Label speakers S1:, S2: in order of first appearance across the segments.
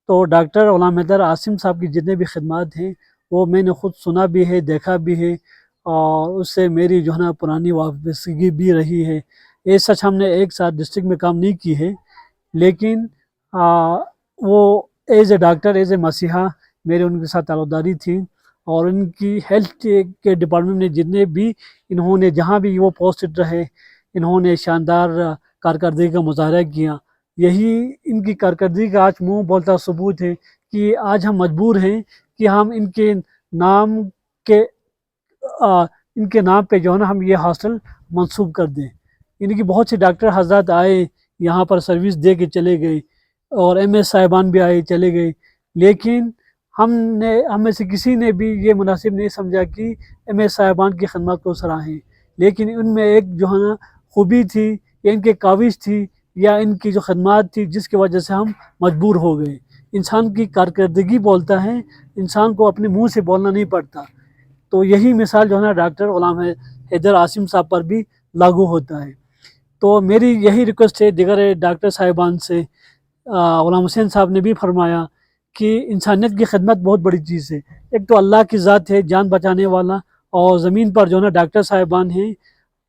S1: تو ڈاکٹر غلام حیدر عاصم صاحب کی جتنے بھی خدمات ہیں وہ میں نے خود سنا بھی ہے، دیکھا بھی ہے، اور اس سے میری جو ہے نا پرانی وابستگی بھی رہی ہے۔ یہ سچ ہم نے ایک ساتھ ڈسٹرکٹ میں کام نہیں کی ہے، لیکن وہ as a doctor, as a مسیحا میرے ان کے ساتھ تعلق داری تھی، اور ان کی ہیلتھ کے ڈپارٹمنٹ میں جتنے بھی انہوں نے جہاں بھی وہ پوسٹڈ رہے، انہوں نے شاندار کارکردگی کا مظاہرہ کیا۔ یہی ان کی کارکردگی کا آج منہ بولتا ثبوت ہے کہ آج ہم مجبور ہیں کہ ہم ان کے نام پہ جو ہے نا ہم یہ ہاسٹل منسوب کر دیں۔ ان کی بہت سے ڈاکٹر حضرات آئے یہاں پر سروس دے کے چلے گئے، اور ایم ایس صاحبان بھی آئے چلے گئے، لیکن ہم میں سے کسی نے بھی یہ مناسب نہیں سمجھا کہ ایم ایس صاحبان کی خدمات کو سراہیں، لیکن ان میں ایک جو ہے نا خوبی تھی، یا ان کے کاوش تھی، یا ان کی جو خدمات تھی، جس کی وجہ سے ہم مجبور ہو گئے۔ انسان کی کارکردگی بولتا ہے، انسان کو اپنے منہ سے بولنا نہیں پڑتا۔ تو یہی مثال جو ہے نا ڈاکٹر غلام حیدر عاصم صاحب پر بھی لاگو ہوتا ہے۔ تو میری یہی ریکویسٹ ہے دیگر ڈاکٹر صاحبان سے۔ غلام حسین صاحب نے بھی فرمایا کہ انسانیت کی خدمت بہت بڑی چیز ہے۔ ایک تو اللہ کی ذات ہے جان بچانے والا، اور زمین پر جو ہے نا ڈاکٹر صاحبان ہیں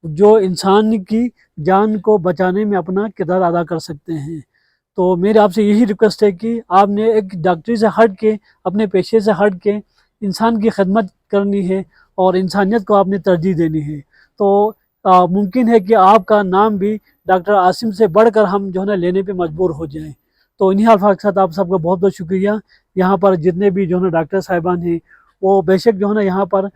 S1: جو انسان کی جان کو بچانے میں اپنا کردار ادا کر سکتے ہیں۔ تو میرے آپ سے یہی ریکویسٹ ہے کہ آپ نے ایک ڈاکٹری سے ہٹ کے، اپنے پیشے سے ہٹ کے انسان کی خدمت کرنی ہے، اور انسانیت کو آپ نے ترجیح دینی ہے۔ تو ممکن ہے کہ آپ کا نام بھی ڈاکٹر عاصم سے بڑھ کر ہم جو ہے نا لینے پہ مجبور ہو جائیں۔ تو انہی الفاظ کے ساتھ آپ سب کا بہت بہت شکریہ۔ یہاں پر جتنے بھی جو ہے نا ڈاکٹر صاحبان ہیں وہ بے شک جو ہے نا یہاں پر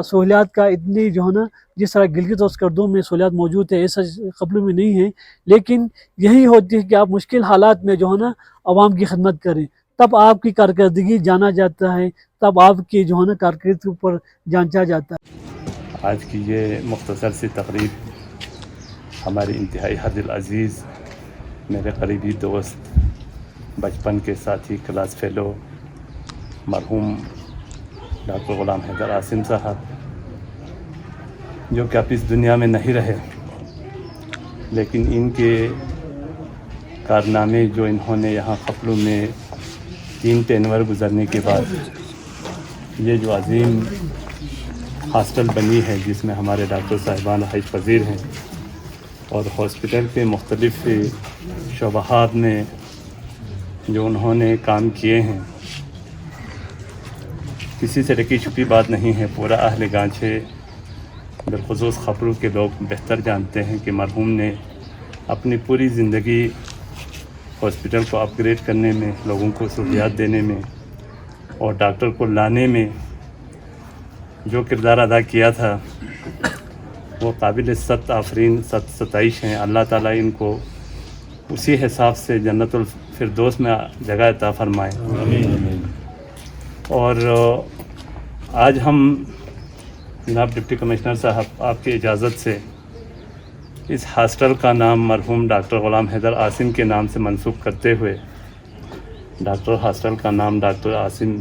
S1: سہولیات کا اتنی جو ہے نا جس طرح گلگت اور اسکردو میں سہولیات موجود ہے ایسا قبلوں میں نہیں ہے، لیکن یہی ہوتی ہے کہ آپ مشکل حالات میں جو ہے نا عوام کی خدمت کریں، تب آپ کی کارکردگی جانا جاتا ہے، تب آپ کی جو ہے نا کارکردگی پر جانچا جاتا ہے۔
S2: آج کی یہ مختصر سی تقریب ہمارے انتہائی حد العزیز میرے قریبی دوست، بچپن کے ساتھی، کلاس فیلو مرحوم ڈاکٹر غلام حیدر عاصم صاحب، جو کہ اب اس دنیا میں نہیں رہے، لیکن ان کے کارنامے جو انہوں نے یہاں خپلو میں 3 تینور گزرنے کے بعد یہ جو عظیم ہاسٹل بنی ہے جس میں ہمارے ڈاکٹر صاحبان حیث پذیر ہیں، اور ہاسپٹل کے مختلف شعبہات میں جو انہوں نے کام کیے ہیں، کسی سے ڈکی چھپی بات نہیں ہے۔ پورا اہل گانچھے بالخصوص خپلو کے لوگ بہتر جانتے ہیں کہ مرحوم نے اپنی پوری زندگی ہاسپٹل کو اپ گریڈ کرنے میں، لوگوں کو سہولیات دینے میں اور ڈاکٹر کو لانے میں جو کردار ادا کیا تھا وہ قابل ستائش ہیں۔ اللہ تعالیٰ ان کو اسی حساب سے جنت الفردوس میں جگہ عطا فرمائے۔ اور آج ہم جناب ڈپٹی کمشنر صاحب آپ کی اجازت سے اس ہاسٹل کا نام مرحوم ڈاکٹر غلام حیدر عاصم کے نام سے منسوب کرتے ہوئے ڈاکٹر ہاسٹل کا نام ڈاکٹر عاصم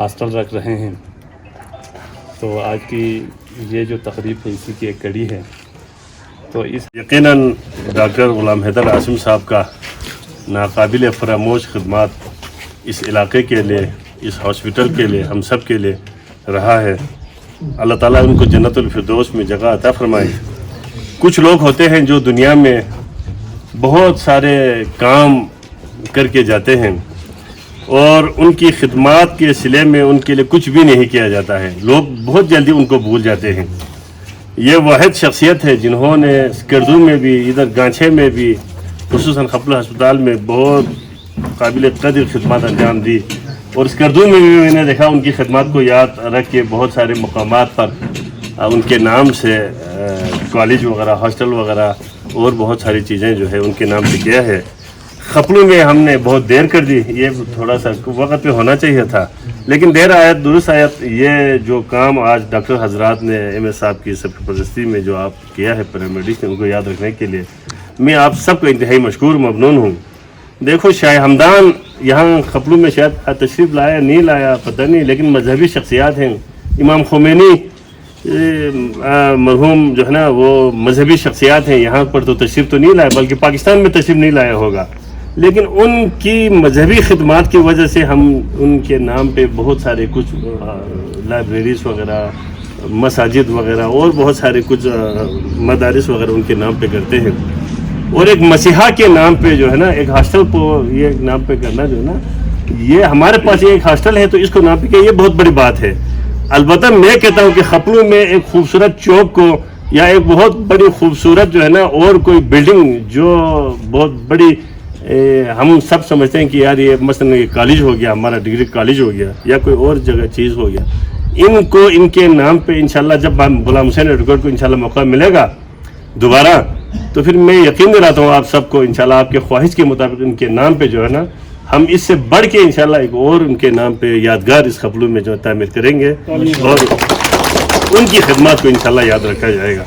S2: ہاسٹل رکھ رہے ہیں۔ تو آج کی یہ جو تقریب ہے اسی کی ایک کڑی ہے۔ تو اس
S3: یقیناً ڈاکٹر غلام حیدر عاصم صاحب کا ناقابل فراموش خدمات اس علاقے کے لیے، اس ہاسپٹل کے لیے، ہم سب کے لیے رہا ہے۔ اللہ تعالیٰ ان کو جنت الفردوس میں جگہ عطا فرمائے۔ کچھ لوگ ہوتے ہیں جو دنیا میں بہت سارے کام کر کے جاتے ہیں اور ان کی خدمات کے صلے میں ان کے لیے کچھ بھی نہیں کیا جاتا ہے، لوگ بہت جلدی ان کو بھول جاتے ہیں۔ یہ واحد شخصیت ہے جنہوں نے اسکردو میں بھی، ادھر گانچھے میں بھی، خصوصاً خپلو ہسپتال میں بہت قابل قدر خدمات انجام دی، اور اسکردو میں بھی میں نے دیکھا ان کی خدمات کو یاد رکھ کے بہت سارے مقامات پر ان کے نام سے کالج وغیرہ، ہاسٹل وغیرہ اور بہت ساری چیزیں جو ہے ان کے نام سے کیا ہے۔ خپلو میں ہم نے بہت دیر کر دی، یہ تھوڑا سا وقت پہ ہونا چاہیے تھا، لیکن دیر آیت درست آیت۔ یہ جو کام آج ڈاکٹر حضرات نے ایم ایس صاحب کی سرپرستی میں جو آپ کیا ہے پیرامیڈکس ان کو یاد رکھنے کے لیے، میں آپ سب کو انتہائی مشکور ممنون ہوں۔ دیکھو شاہ ہمدان یہاں خپلو میں شاید تشریف لایا نہیں لایا پتہ نہیں، لیکن مذہبی شخصیات ہیں۔ امام خمینی مرحوم جو ہے نا وہ مذہبی شخصیات ہیں، یہاں پر تو تشریف تو نہیں لایا، بلکہ پاکستان میں تشریف نہیں لایا ہوگا، لیکن ان کی مذہبی خدمات کی وجہ سے ہم ان کے نام پہ بہت سارے کچھ لائبریریز وغیرہ، مساجد وغیرہ اور بہت سارے کچھ مدارس وغیرہ ان کے نام پہ کرتے ہیں. اور ایک مسیحا کے نام پہ جو ہے نا ایک ہاسٹل کو یہ نام پہ کرنا جو ہے نا، یہ ہمارے پاس ایک ہاسٹل ہے تو اس کو نام پہ کیا، یہ بہت بڑی بات ہے. البتہ میں کہتا ہوں کہ خپلو میں ایک خوبصورت چوک کو یا ایک بہت بڑی خوبصورت جو ہے نا اور کوئی بلڈنگ جو بہت بڑی ہم سب سمجھتے ہیں کہ یار یہ مثلا یہ کالج ہو گیا، ہمارا ڈگری کالج ہو گیا یا کوئی اور جگہ چیز ہو گیا، ان کو ان کے نام پہ انشاءاللہ جب غلام حسین ایڈوکیٹ کو انشاءاللہ موقع ملے گا دوبارہ تو پھر میں یقین دلاتا ہوں آپ سب کو انشاءاللہ آپ کے خواہش کے مطابق ان کے نام پہ جو ہے نا ہم اس سے بڑھ کے انشاءاللہ ایک اور ان کے نام پہ یادگار اس خپلو میں جو تعمیر کریں گے اور ان کی خدمات کو انشاءاللہ یاد رکھا جائے گا.